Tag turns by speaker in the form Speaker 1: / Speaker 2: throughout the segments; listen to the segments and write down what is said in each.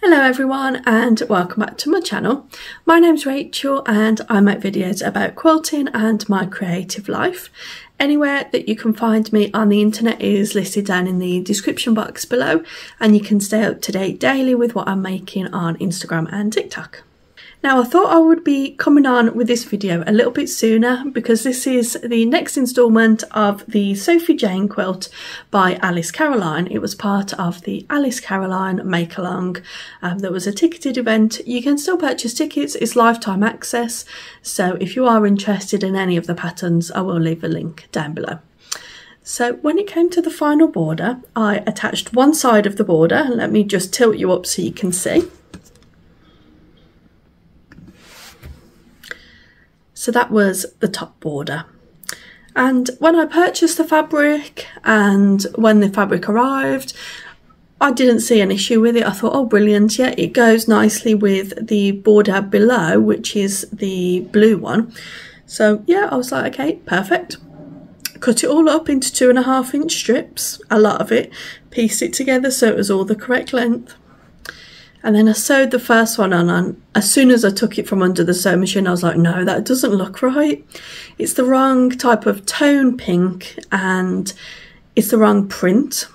Speaker 1: Hello everyone and welcome back to my channel. My name's Rachel and I make videos about quilting and my creative life. Anywhere that you can find me on the internet is listed down in the description box below, and you can stay up to date daily with what I'm making on Instagram and TikTok. Now I thought I would be coming on with this video a little bit sooner because this is the next instalment of the Sophie Jane quilt by Alice Caroline. It was part of the Alice Caroline make along. There was a ticketed event. You can still purchase tickets, it's lifetime access, so if you are interested in any of the patterns I will leave a link down below. So when it came to the final border, I attached one side of the border. Let me just tilt you up so you can see. So that was the top border. And when I purchased the fabric and when the fabric arrived, I didn't see an issue with it. I thought, oh brilliant, yeah, it goes nicely with the border below, which is the blue one. So yeah, I was like, okay, perfect. Cut it all up into 2.5 inch strips, a lot of it, pieced it together so it was all the correct length. And then I sewed the first one on, and as soon as I took it from under the sewing machine, I was like, no, that doesn't look right. It's the wrong type of tone pink and it's the wrong print.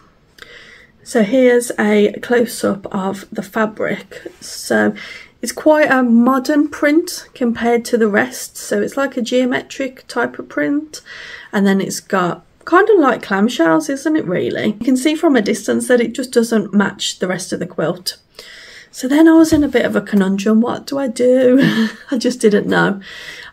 Speaker 1: So here's a close-up of the fabric. So it's quite a modern print compared to the rest. So it's like a geometric type of print. And then it's got kind of like clamshells, isn't it really? You can see from a distance that it just doesn't match the rest of the quilt. So then I was in a bit of a conundrum. What do I do? I just didn't know.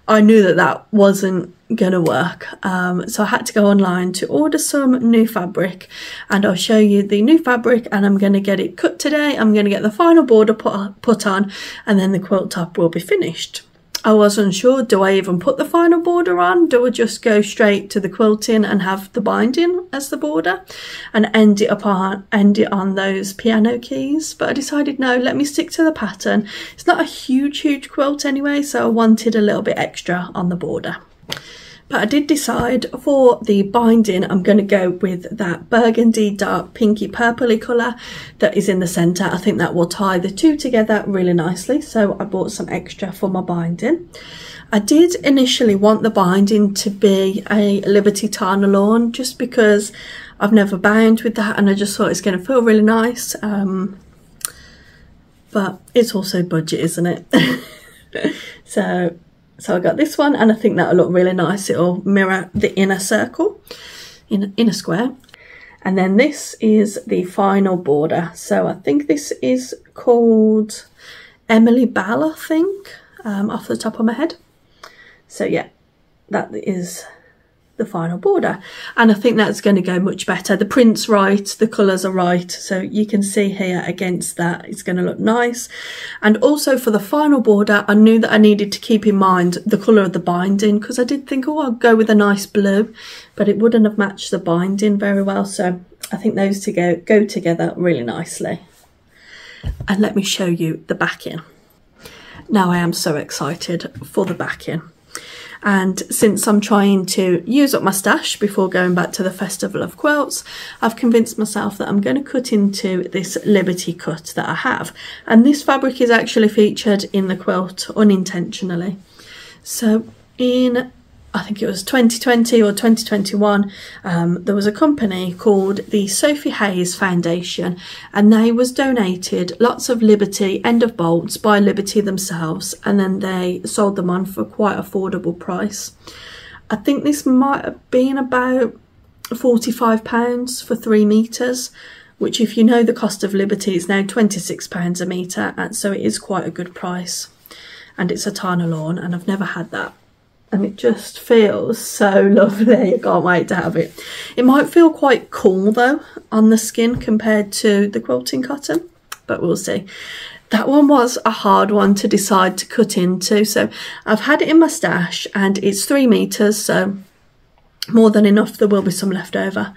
Speaker 1: I knew that that wasn't going to work. So I had to go online to order some new fabric, and I'll show you the new fabric, and I'm going to get it cut today. I'm going to get the final border put on, and then the quilt top will be finished. I wasn't sure, do I even put the final border on? Do I just go straight to the quilting and have the binding as the border and end it on those piano keys? But I decided no, let me stick to the pattern. It's not a huge quilt anyway, so I wanted a little bit extra on the border. But I did decide for the binding, I'm going to go with that burgundy dark pinky purpley colour that is in the centre. I think that will tie the two together really nicely, so I bought some extra for my binding. I did initially want the binding to be a Liberty Tarnelawn just because I've never bound with that and I just thought it's going to feel really nice. But it's also budget, isn't it? So I got this one, and I think that'll look really nice. It'll mirror the inner circle, inner square. And then this is the final border. So I think this is called Emily Bell, I think, off the top of my head. So yeah, that is the final border, and I think that's going to go much better. The print's right, the colours are right, so you can see here against that it's going to look nice. And also for the final border, I knew that I needed to keep in mind the colour of the binding, because I did think, oh, I'll go with a nice blue, but it wouldn't have matched the binding very well. So I think those two go together really nicely. And let me show you the backing. Now I am so excited for the backing. And since I'm trying to use up my stash before going back to the Festival of Quilts, I've convinced myself that I'm going to cut into this Liberty cut that I have. And this fabric is actually featured in the quilt unintentionally. So in, I think it was 2020 or 2021, there was a company called the Sophie Hayes Foundation, and they was donated lots of Liberty end of bolts by Liberty themselves, and then they sold them on for quite affordable price. I think this might have been about £45 for 3 meters, which, if you know the cost of Liberty, is now £26 a metre, and so it is quite a good price. And it's a Tarnelawn, and I've never had that. And it just feels so lovely. I can't wait to have it. It might feel quite cool though on the skin compared to the quilting cotton, but we'll see. That one was a hard one to decide to cut into. So I've had it in my stash and it's 3 meters, so more than enough. There will be some left over.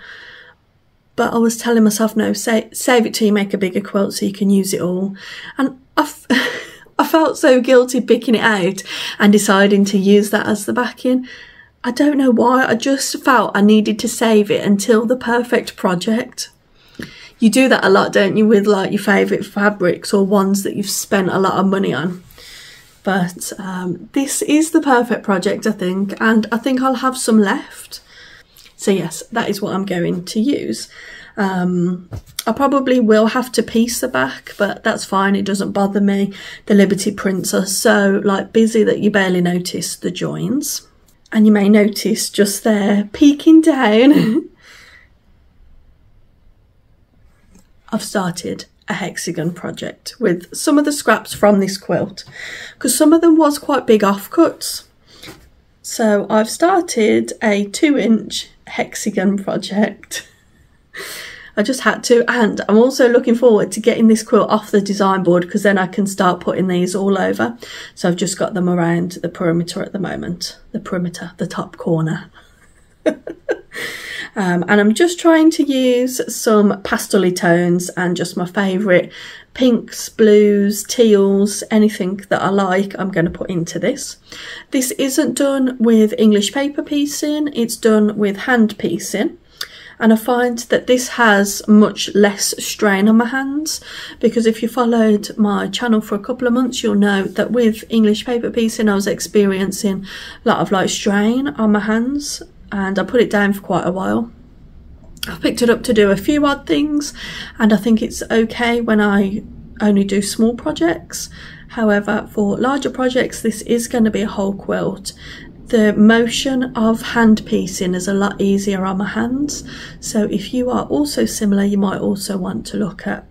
Speaker 1: But I was telling myself, no, save it till you make a bigger quilt so you can use it all. And I felt so guilty picking it out and deciding to use that as the backing. I don't know why, I just felt I needed to save it until the perfect project. You do that a lot, don't you, with like your favourite fabrics or ones that you've spent a lot of money on. But this is the perfect project, I think, and I think I'll have some left. So yes, that is what I'm going to use. I probably will have to piece the back, but that's fine, it doesn't bother me. The Liberty prints are so like busy that you barely notice the joins. And you may notice just there, peeking down, I've started a hexagon project with some of the scraps from this quilt, because some of them was quite big offcuts. So I've started a 2-inch hexagon project. I just had to, and I'm also looking forward to getting this quilt off the design board, because then I can start putting these all over. So I've just got them around the perimeter at the moment. The perimeter, the top corner. And I'm just trying to use some pastel-y tones and just my favourite pinks, blues, teals, anything that I like I'm going to put into this. This isn't done with English paper piecing, it's done with hand piecing. And I find that this has much less strain on my hands, because if you followed my channel for a couple of months, you'll know that with English paper piecing I was experiencing a lot of like strain on my hands, and I put it down for quite a while. I've picked it up to do a few odd things, and I think it's okay when I only do small projects. However, for larger projects, this is going to be a whole quilt. The motion of hand piecing is a lot easier on my hands, so if you are also similar, you might also want to look at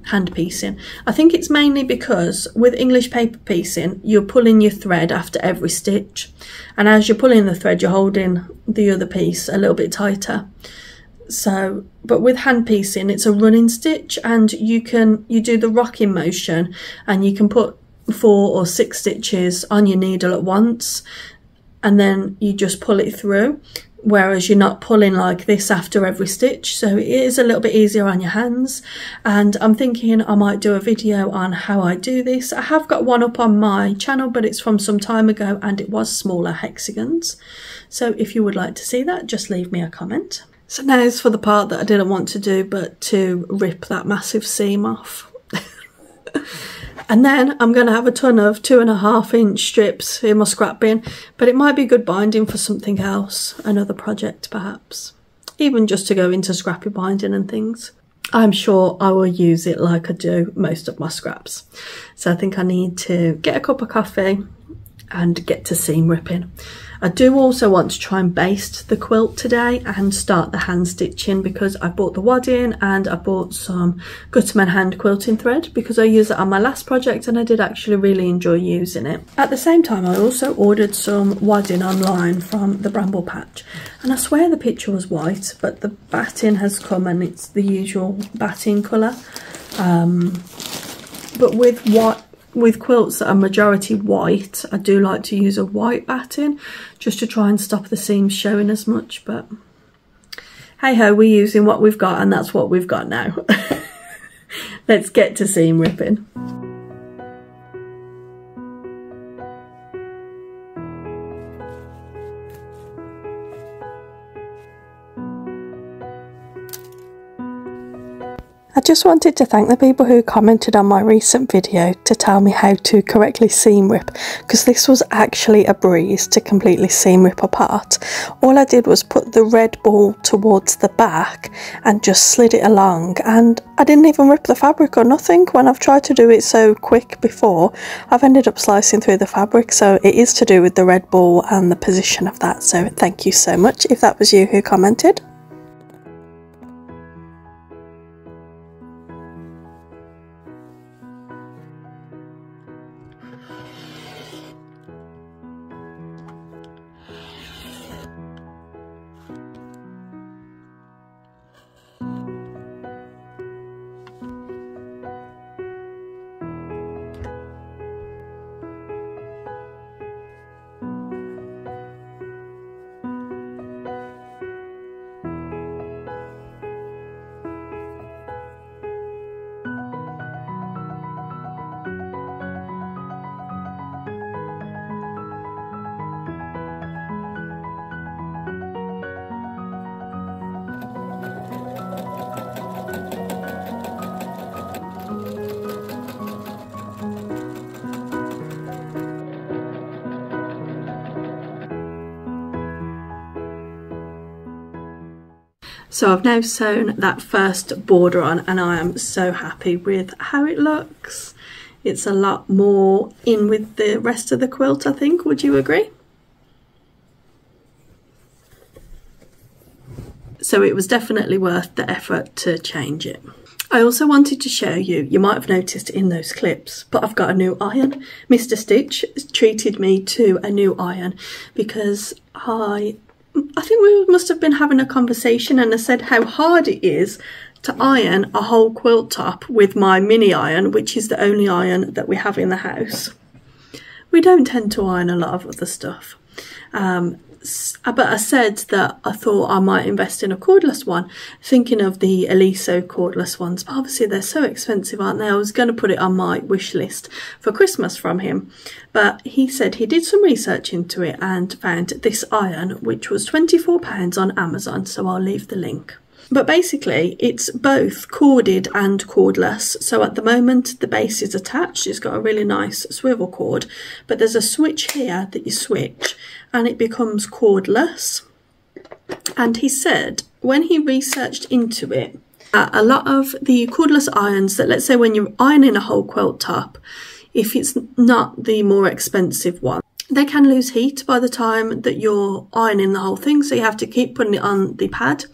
Speaker 1: hand piecing. I think it's mainly because with English paper piecing, you're pulling your thread after every stitch, and as you're pulling the thread, you're holding the other piece a little bit tighter. So, but with hand piecing, it's a running stitch, and you do the rocking motion, and you can put 4 or 6 stitches on your needle at once, and then you just pull it through, whereas you're not pulling like this after every stitch. So it is a little bit easier on your hands, and I'm thinking I might do a video on how I do this. I have got one up on my channel, but it's from some time ago and it was smaller hexagons. So if you would like to see that, just leave me a comment. So now is for the part that I didn't want to do, but to rip that massive seam off. And then I'm going to have a ton of 2.5-inch strips in my scrap bin, but it might be good binding for something else, another project perhaps, even just to go into scrappy binding and things. I'm sure I will use it like I do most of my scraps. So I think I need to get a cup of coffee and get to seam ripping. I do also want to try and baste the quilt today and start the hand stitching, because I bought the wadding and I bought some Gutterman hand quilting thread, because I used it on my last project and I did actually really enjoy using it. At the same time, I also ordered some wadding online from the Bramble Patch, and I swear the picture was white, but the batting has come and it's the usual batting colour. But with quilts that are majority white, I do like to use a white batting just to try and stop the seams showing as much, but hey ho, we're using what we've got and that's what we've got now. Let's get to seam ripping. I just wanted to thank the people who commented on my recent video to tell me how to correctly seam rip, because this was actually a breeze to completely seam rip apart. All I did was put the red ball towards the back and just slid it along, and I didn't even rip the fabric or nothing. When I've tried to do it so quick before, I've ended up slicing through the fabric, so it is to do with the red ball and the position of that. So thank you so much if that was you who commented. So I've now sewn that first border on and I am so happy with how it looks. It's a lot more in with the rest of the quilt, I think. Would you agree? So it was definitely worth the effort to change it. I also wanted to show you, you might have noticed in those clips, but I've got a new iron. Mr. Stitch treated me to a new iron because I think we must have been having a conversation and I said how hard it is to iron a whole quilt top with my mini iron, which is the only iron that we have in the house. We don't tend to iron a lot of other stuff. But I said that I thought I might invest in a cordless one, thinking of the Eliso cordless ones. But obviously they're so expensive, aren't they? I was going to put it on my wish list for Christmas from him. But he said he did some research into it and found this iron, which was £24 on Amazon. So I'll leave the link. But basically it's both corded and cordless. So at the moment the base is attached, it's got a really nice swivel cord, but there's a switch here that you switch and it becomes cordless. And he said when he researched into it, a lot of the cordless irons that, let's say when you're ironing a whole quilt top, if it's not the more expensive one, they can lose heat by the time that you're ironing the whole thing, so you have to keep putting it on the pad.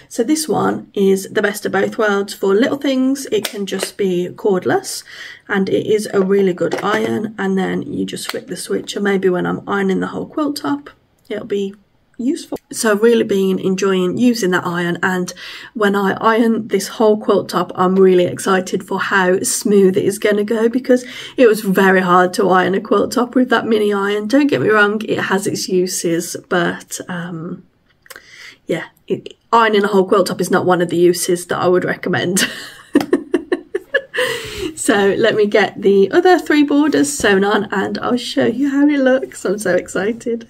Speaker 1: So this one is the best of both worlds. For little things it can just be cordless and it is a really good iron, and then you just flip the switch and maybe when I'm ironing the whole quilt top it'll be useful. So I've really been enjoying using that iron, and when I iron this whole quilt top I'm really excited for how smooth it is going to go, because it was very hard to iron a quilt top with that mini iron. Don't get me wrong, it has its uses, but yeah, ironing a whole quilt top is not one of the uses that I would recommend. So let me get the other 3 borders sewn on and I'll show you how it looks. I'm so excited.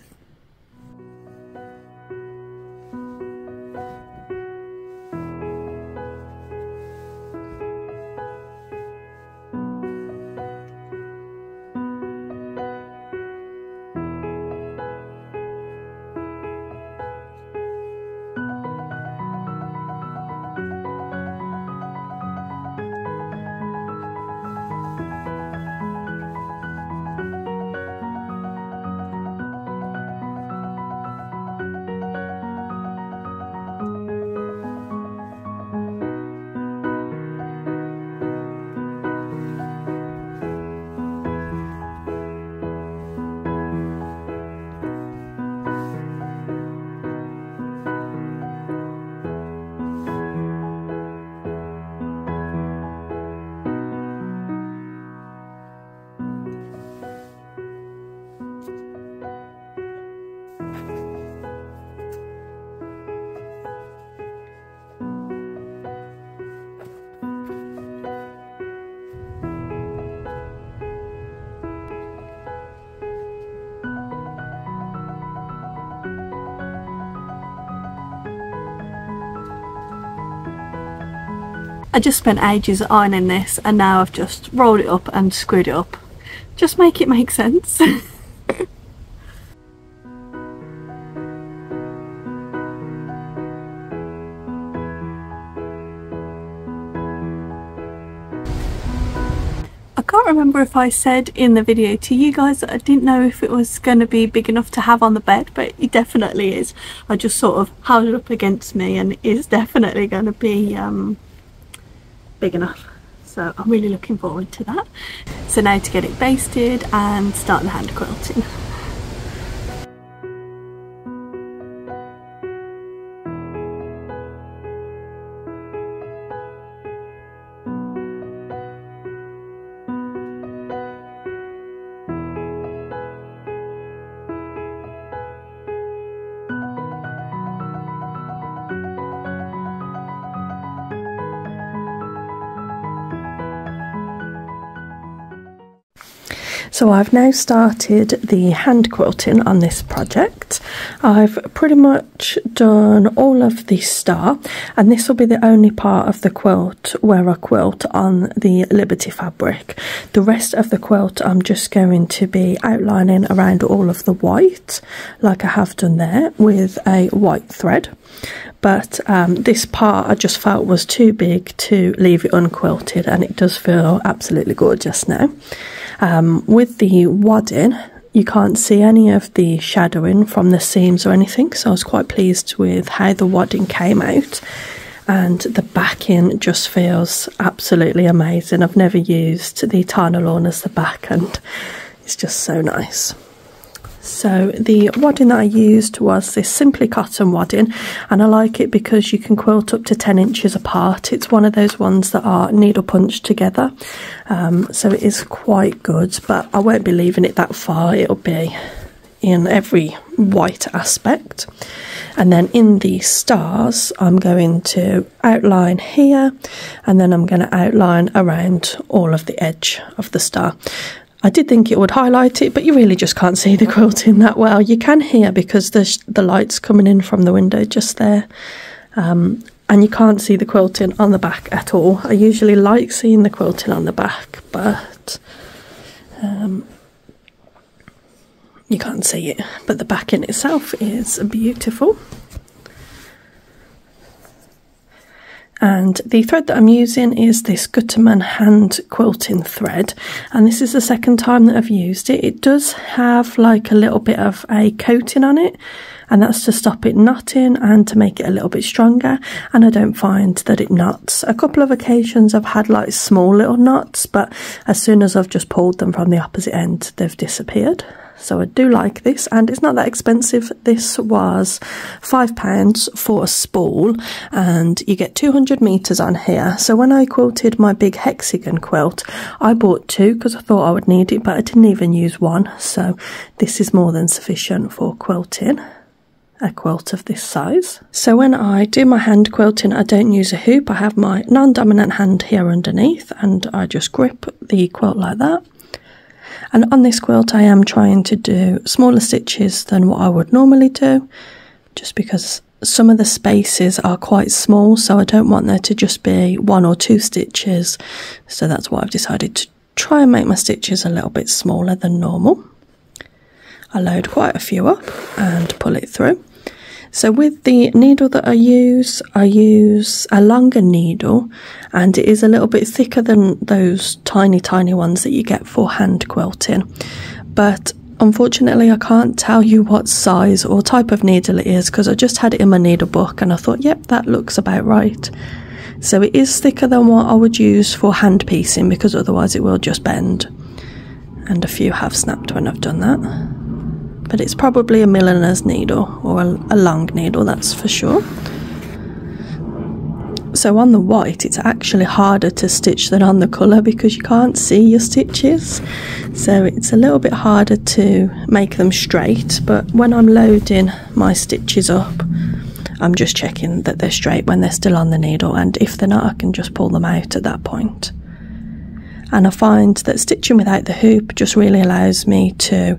Speaker 1: I just spent ages ironing this and now I've just rolled it up and screwed it up. Just make it make sense. I can't remember if I said in the video to you guys that I didn't know if it was going to be big enough to have on the bed, but it definitely is. I just sort of held it up against me and it's definitely going to be big enough. So I'm really looking forward to that. So now to get it basted and start the hand quilting. So I've now started the hand quilting on this project. I've pretty much done all of the star, and this will be the only part of the quilt where I quilt on the Liberty fabric. The rest of the quilt I'm just going to be outlining around all of the white, like I have done there with a white thread. but this part I just felt was too big to leave it unquilted, and it does feel absolutely gorgeous now. With the wadding, you can't see any of the shadowing from the seams or anything, so I was quite pleased with how the wadding came out. And the backing just feels absolutely amazing. I've never used the Tana lawn as the back, and it's just so nice. So the wadding that I used was this Simply Cotton wadding, and I like it because you can quilt up to 10 inches apart. It's one of those ones that are needle punched together, so it is quite good, but I won't be leaving it that far. It'll be in every white aspect. And then in the stars, I'm going to outline here, and then I'm going to outline around all of the edge of the star. I did think it would highlight it, but you really just can't see the quilting that well. You can here because there's the light's coming in from the window just there, and you can't see the quilting on the back at all. I usually like seeing the quilting on the back, but you can't see it. But the back in itself is beautiful. And the thread that I'm using is this Gutterman hand quilting thread, and this is the second time that I've used it. It does have like a little bit of a coating on it, and that's to stop it knotting and to make it a little bit stronger, and I don't find that it knots. A couple of occasions I've had like small little knots, but as soon as I've just pulled them from the opposite end, they've disappeared. So I do like this, and it's not that expensive. This was £5 for a spool, and you get 200 metres on here. So when I quilted my big hexagon quilt, I bought 2 because I thought I would need it, but I didn't even use 1. So this is more than sufficient for quilting a quilt of this size. So when I do my hand quilting, I don't use a hoop. I have my non-dominant hand here underneath, and I just grip the quilt like that. And on this quilt I am trying to do smaller stitches than what I would normally do, just because some of the spaces are quite small, so I don't want there to just be 1 or 2 stitches. So that's why I've decided to try and make my stitches a little bit smaller than normal. I load quite a few up and pull it through. So with the needle that I use a longer needle, and it is a little bit thicker than those tiny ones that you get for hand quilting. But unfortunately I can't tell you what size or type of needle it is, because I just had it in my needle book and I thought, yep, that looks about right. So it is thicker than what I would use for hand piecing, because otherwise it will just bend. And a few have snapped when I've done that. But it's probably a milliner's needle, or a long needle, that's for sure. So on the white it's actually harder to stitch than on the colour, because you can't see your stitches, so it's a little bit harder to make them straight. But when I'm loading my stitches up, I'm just checking that they're straight when they're still on the needle, and if they're not, I can just pull them out at that point. And I find that stitching without the hoop just really allows me to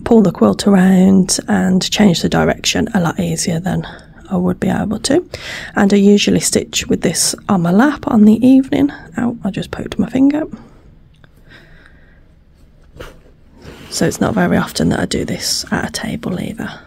Speaker 1: pull the quilt around and change the direction a lot easier than I would be able to. And I usually stitch with this on my lap on the evening. Ow, I just poked my finger. So it's not very often that I do this at a table either.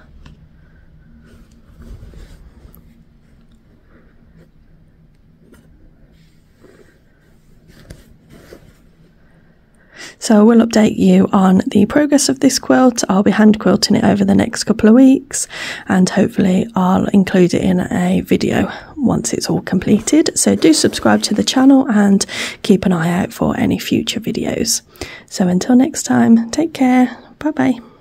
Speaker 1: So I will update you on the progress of this quilt. I'll be hand quilting it over the next couple of weeks, and hopefully I'll include it in a video once it's all completed. So do subscribe to the channel and keep an eye out for any future videos. So until next time, take care. Bye bye.